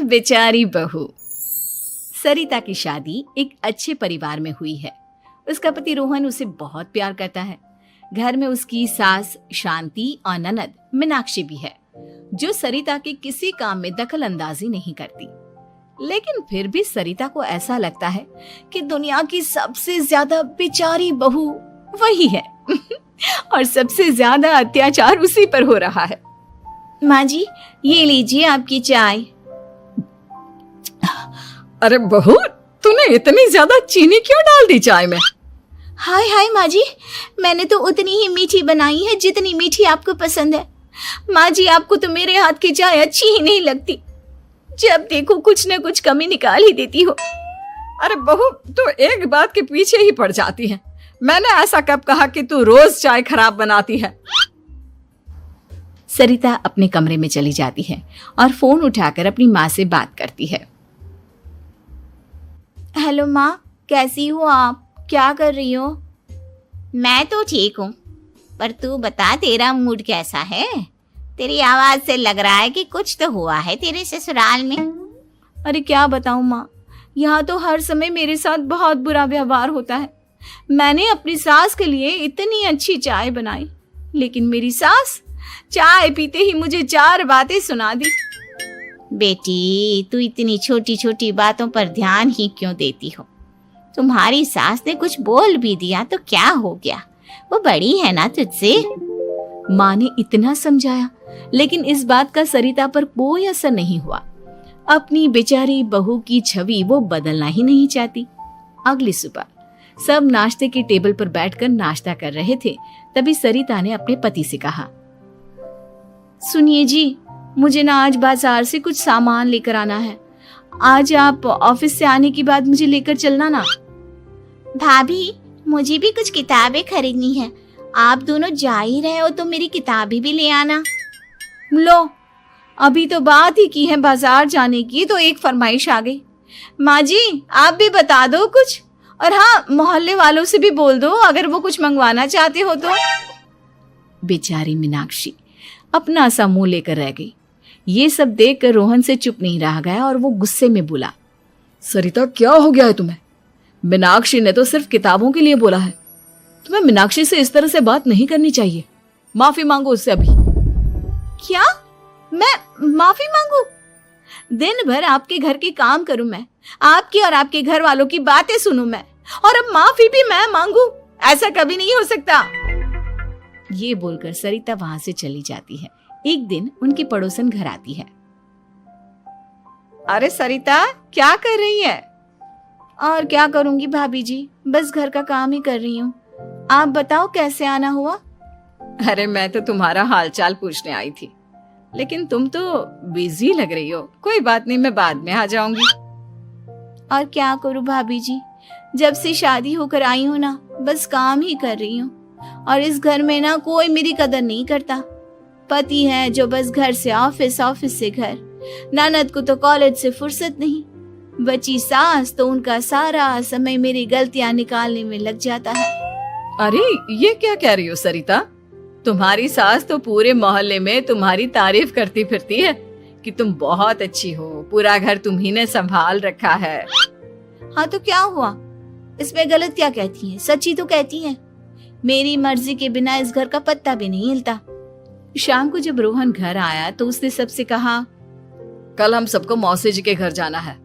बेचारी बहू। सरिता की शादी एक अच्छे परिवार में हुई है। उसका पति रोहन उसे बहुत प्यार करता है। घर में उसकी सास शांति और ननद मीनाक्षी भी है, जो सरिता के किसी काम में दखल अंदाजी नहीं करती। लेकिन फिर भी सरिता को ऐसा लगता है कि दुनिया की सबसे ज्यादा बेचारी बहू वही है और सबसे ज्यादा अत्याचार उसी पर हो रहा है। माँ जी, ये लीजिए आपकी चाय। अरे बहू, तूने इतनी ज्यादा चीनी क्यों डाल दी चाय में? हाय हाय माँ जी, मैंने तो उतनी ही मीठी बनाई है जितनी मीठी आपको पसंद है। माँ जी, आपको तो मेरे हाथ की चाय अच्छी ही नहीं लगती। जब देखो कुछ न कुछ कमी निकाल ही देती हो। अरे बहू, तू एक बात के पीछे ही पड़ जाती है। मैंने ऐसा कब कहा कि तू रोज चाय खराब बनाती है? सरिता अपने कमरे में चली जाती है और फोन उठाकर अपनी माँ से बात करती है। हेलो माँ, कैसी हो आप? क्या कर रही हो? मैं तो ठीक हूँ, पर तू बता, तेरा मूड कैसा है? तेरी आवाज से लग रहा है कि कुछ तो हुआ है तेरे ससुराल में। अरे क्या बताऊँ माँ, यहाँ तो हर समय मेरे साथ बहुत बुरा व्यवहार होता है। मैंने अपनी सास के लिए इतनी अच्छी चाय बनाई, लेकिन मेरी सास चाय पीते ही मुझे 4 बातें सुना दी। बेटी, तू इतनी छोटी छोटी बातों पर ध्यान ही क्यों देती हो? तुम्हारी सास ने कुछ बोल भी दिया तो क्या हो गया, वो बड़ी है ना तुझसे। माँ ने इतना समझाया, लेकिन इस बात का सरिता पर कोई असर नहीं हुआ। अपनी बेचारी बहू की छवि वो बदलना ही नहीं चाहती। अगली सुबह सब नाश्ते की टेबल पर बैठकर नाश्ता कर रहे थे, तभी सरिता ने अपने पति से कहा, सुनिए जी, मुझे ना आज बाजार से कुछ सामान लेकर आना है। आज आप ऑफिस से आने के बाद मुझे लेकर चलना ना। भाभी, मुझे भी कुछ किताबें खरीदनी है। आप दोनों जा ही रहे हो तो मेरी किताबें भी ले आना। लो, अभी तो बात ही की है बाजार जाने की, तो एक फरमाइश आ गई। माँ जी, आप भी बता दो कुछ, और हाँ, मोहल्ले वालों से भी बोल दो अगर वो कुछ मंगवाना चाहते हो तो। बेचारी मीनाक्षी अपना सा मुंह लेकर रह गई। ये सब देखकर रोहन से चुप नहीं रह गया और वो गुस्से में बोला, सरिता, क्या हो गया है तुम्हें? मीनाक्षी ने तो सिर्फ किताबों के लिए बोला है। तुम्हें मीनाक्षी से इस तरह से बात नहीं करनी चाहिए। माफी मांगो उससे अभी। क्या? मैं माफी मांगू? दिन भर आपके घर के काम करूं मैं, आपकी और आपके घर वालों की बातें सुनूं मैं, और अब माफी भी मैं मांगू? ऐसा कभी नहीं हो सकता। ये बोलकर सरिता वहां से चली जाती है। एक दिन उनकी पड़ोसन घर आती है। अरे सरिता, क्या कर रही है? और क्या करूंगी भाभी जी, बस घर का काम ही कर रही हूँ। आप बताओ कैसे आना हुआ? अरे मैं तो तुम्हारा हालचाल पूछने आई थी, लेकिन तुम तो बिजी लग रही हो। कोई बात नहीं, मैं बाद में आ जाऊंगी। और क्या करूं भाभी जी, जब से शादी होकर आई हूँ ना, बस काम ही कर रही हूँ। और इस घर में ना कोई मेरी कदर नहीं करता। पति है जो बस घर से ऑफिस, ऑफिस से घर। ननद को तो कॉलेज से फुर्सत नहीं। बची सास तो उनका सारा समय मेरी गलतियां निकालने में लग जाता है। अरे ये क्या कह रही हो सरिता? तुम्हारी सास तो पूरे मोहल्ले में तुम्हारी तारीफ करती फिरती है कि तुम बहुत अच्छी हो, पूरा घर तुम्ही ने संभाल रखा है। हाँ तो क्या हुआ, इसमें गलत क्या कहती है? सच्ची तो कहती है। मेरी मर्जी के बिना इस घर का पत्ता भी नहीं हिलता। शाम को जब रोहन घर आया तो उसने सबसे कहा, कल हम सबको मौसी जी के घर जाना है।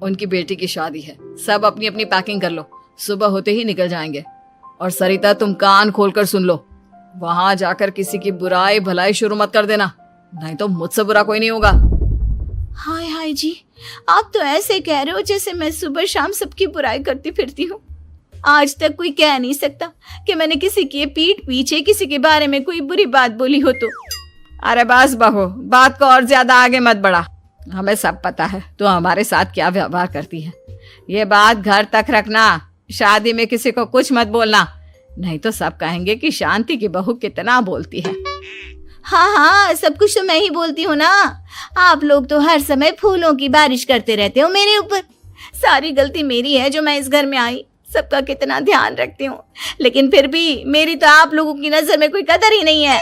उनकी बेटी की शादी है। सब अपनी अपनी पैकिंग कर लो, सुबह होते ही निकल जाएंगे। और सरिता, तुम कान खोलकर सुन लो, वहां जाकर किसी की बुराई भलाई शुरू मत कर देना, नहीं तो मुझसे बुरा कोई नहीं होगा। हाय हाय जी, आप तो ऐसे कह रहे हो जैसे मैं सुबह शाम सबकी बुराई करती फिरती हूँ। आज तक कोई कह नहीं सकता कि मैंने किसी की पीठ पीछे किसी के बारे में कोई बुरी बात बोली हो तो। अरे बस बहू, बात को और ज्यादा आगे मत बढ़ा। हमें सब पता है तो हमारे साथ क्या व्यवहार करती है। ये बात घर तक रखना, शादी में किसी को कुछ मत बोलना, नहीं तो सब कहेंगे कि शांति की बहू कितना बोलती है। हाँ हाँ, सब कुछ तो मैं ही बोलती हूँ ना। आप लोग तो हर समय फूलों की बारिश करते रहते हो मेरे ऊपर। सारी गलती मेरी है जो मैं इस घर में आई। सबका कितना ध्यान रखती हूँ, लेकिन फिर भी मेरी तो आप लोगों की नजर में कोई कदर ही नहीं है।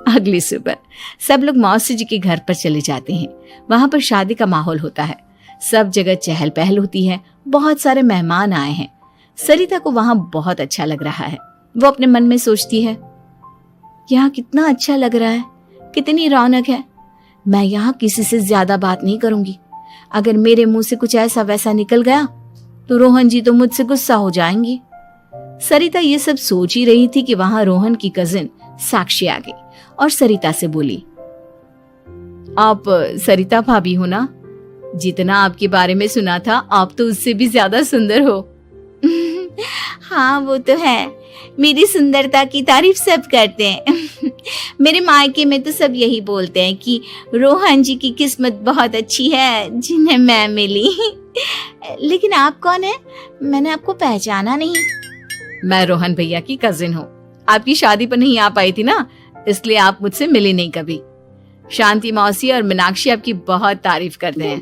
अगली सुबह सब लोग मौसी जी के घर पर चले जाते हैं। वहां पर शादी का माहौल होता है, सब जगह चहल पहल होती है, बहुत सारे मेहमान आए हैं। सरिता को वहां बहुत अच्छा लग रहा है। वो अपने मन में सोचती है, यहाँ कितना अच्छा लग रहा है, कितनी रौनक है। मैं यहाँ किसी से ज्यादा बात नहीं करूंगी। अगर मेरे मुंह से कुछ ऐसा वैसा निकल गया तो रोहन जी तो मुझसे गुस्सा हो जाएंगी। सरिता ये सब सोच ही रही थी कि वहां रोहन की कजिन साक्षी आ गई और सरिता से बोली, आप सरिता भाभी हो ना? जितना आपके बारे में सुना था आप तो उससे भी ज्यादा सुंदर हो। हाँ वो तो है, मेरी सुंदरता की तारीफ सब करते हैं। मेरे मायके में तो सब यही बोलते हैं कि रोहन जी की किस्मत बहुत अच्छी है जिन्हें मैं मिली। लेकिन आप कौन है? मैंने आपको पहचाना नहीं। मैं रोहन भैया की कजिन हूँ। आपकी शादी पर नहीं आ पाई थी ना, इसलिए आप मुझसे मिली नहीं कभी। शांति मौसी और मीनाक्षी आपकी बहुत तारीफ करते हैं।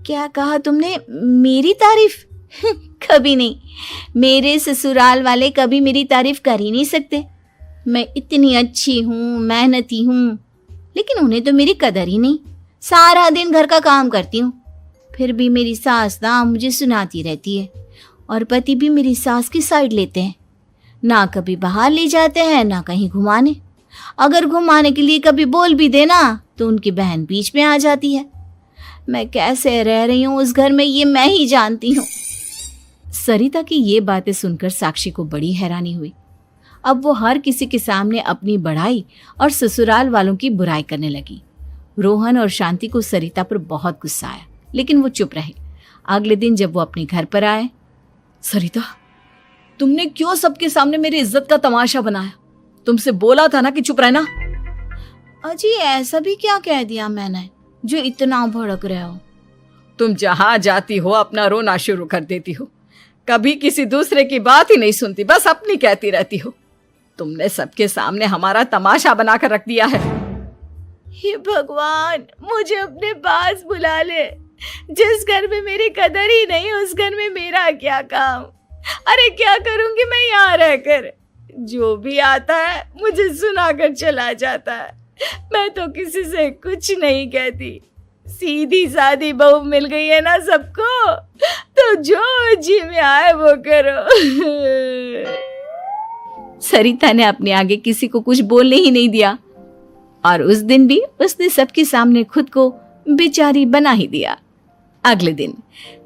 क्या कहा तुमने? मेरी तारीफ? कभी नहीं। मेरे ससुराल वाले कभी मेरी तारीफ कर ही नहीं सकते। मैं इतनी अच्छी हूँ, मेहनती हूँ, लेकिन उन्हें तो मेरी कदर ही नहीं। सारा दिन घर का काम करती हूँ, फिर भी मेरी सास ना मुझे सुनाती रहती है और पति भी मेरी सास की साइड लेते हैं। ना कभी बाहर ले जाते हैं ना कहीं घुमाने। अगर घुमाने के लिए कभी बोल भी देना तो उनकी बहन बीच में आ जाती है। मैं कैसे रह रही हूँ उस घर में ये मैं ही जानती हूँ। सरिता की ये बातें सुनकर साक्षी को बड़ी हैरानी हुई। अब वो हर किसी के सामने अपनी बढ़ाई और ससुराल वालों की बुराई करने लगी। रोहन और शांति को सरिता पर बहुत गुस्सा आया, लेकिन वो चुप रहे। अगले दिन जब वो अपने घर पर आए, सरिता, तुमने क्यों सबके सामने मेरी इज्जत का तमाशा बनाया? तुमसे बोला था ना कि चुप रहना। अजी ऐसा भी क्या कह दिया मैंने जो इतना भड़क रहे हो? तुम जहां जाती हो अपना रोना शुरू कर देती हो, कभी किसी दूसरे की बात ही नहीं सुनती, बस अपनी कहती रहती हो। तुमने सबके सामने हमारा तमाशा बनाकर रख दिया है। हे भगवान, मुझे अपने पास बुला ले। जिस घर में मेरी कदर ही नहीं उस घर में मेरा क्या काम? अरे क्या करूंगी मैं यहाँ रहकर? जो भी आता है मुझे सुनाकर चला जाता है। मैं तो किसी से कुछ नहीं कहती। सीधी सादी बहू मिल गई है ना सबको, तो जो जी में आए वो करो। सरिता ने अपने आगे किसी को कुछ बोलने ही नहीं दिया और उस दिन भी उसने सबके सामने खुद को बेचारी बना ही दिया। अगले दिन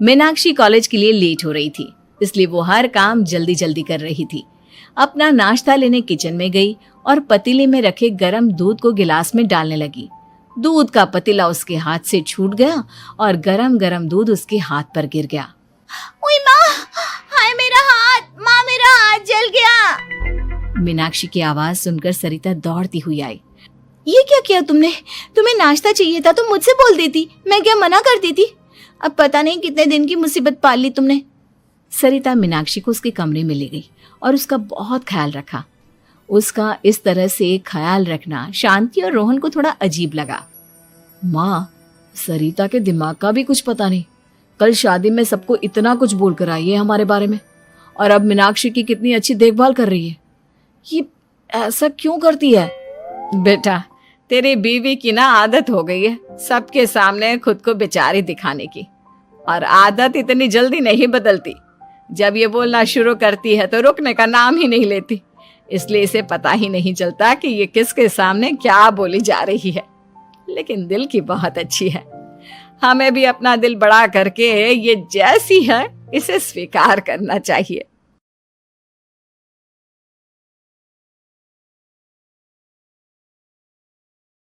मीनाक्षी कॉलेज के लिए लेट हो रही थी, इसलिए वो हर काम जल्दी जल्दी कर रही थी। अपना नाश्ता लेने किचन में गई और पतीले में रखे गरम दूध को गिलास में डालने लगी। दूध का पतीला उसके हाथ से छूट गया और गरम गरम दूध उसके हाथ पर गिर गया। ओए माँ, हाय मेरा हाथ, माँ मेरा हाथ जल गया। मीनाक्षी की आवाज सुनकर सरिता दौड़ती हुई आई। ये क्या किया तुमने? तुम्हें नाश्ता चाहिए था तो मुझसे बोल देती, मैं क्या मना करती थी? अब पता नहीं कितने दिन की मुसीबत पाल ली तुमने। सरिता मीनाक्षी को उसके कमरे में ले गई और उसका बहुत ख्याल रखा। उसका इस तरह से ख्याल रखना शांति और रोहन को थोड़ा अजीब लगा। माँ, सरिता के दिमाग का भी कुछ पता नहीं। कल शादी में सबको इतना कुछ बोल कर आई है हमारे बारे में, और अब मीनाक्षी की कितनी अच्छी देखभाल कर रही है। ये ऐसा क्यों करती है? बेटा, तेरी बीवी की ना आदत हो गई है सबके सामने खुद को बेचारी दिखाने की, और आदत इतनी जल्दी नहीं बदलती। जब ये बोलना शुरू करती है तो रुकने का नाम ही नहीं लेती, इसलिए इसे पता ही नहीं चलता कि ये किसके सामने क्या बोली जा रही है। लेकिन दिल की बहुत अच्छी है। हमें भी अपना दिल बड़ा करके ये जैसी है इसे स्वीकार करना चाहिए।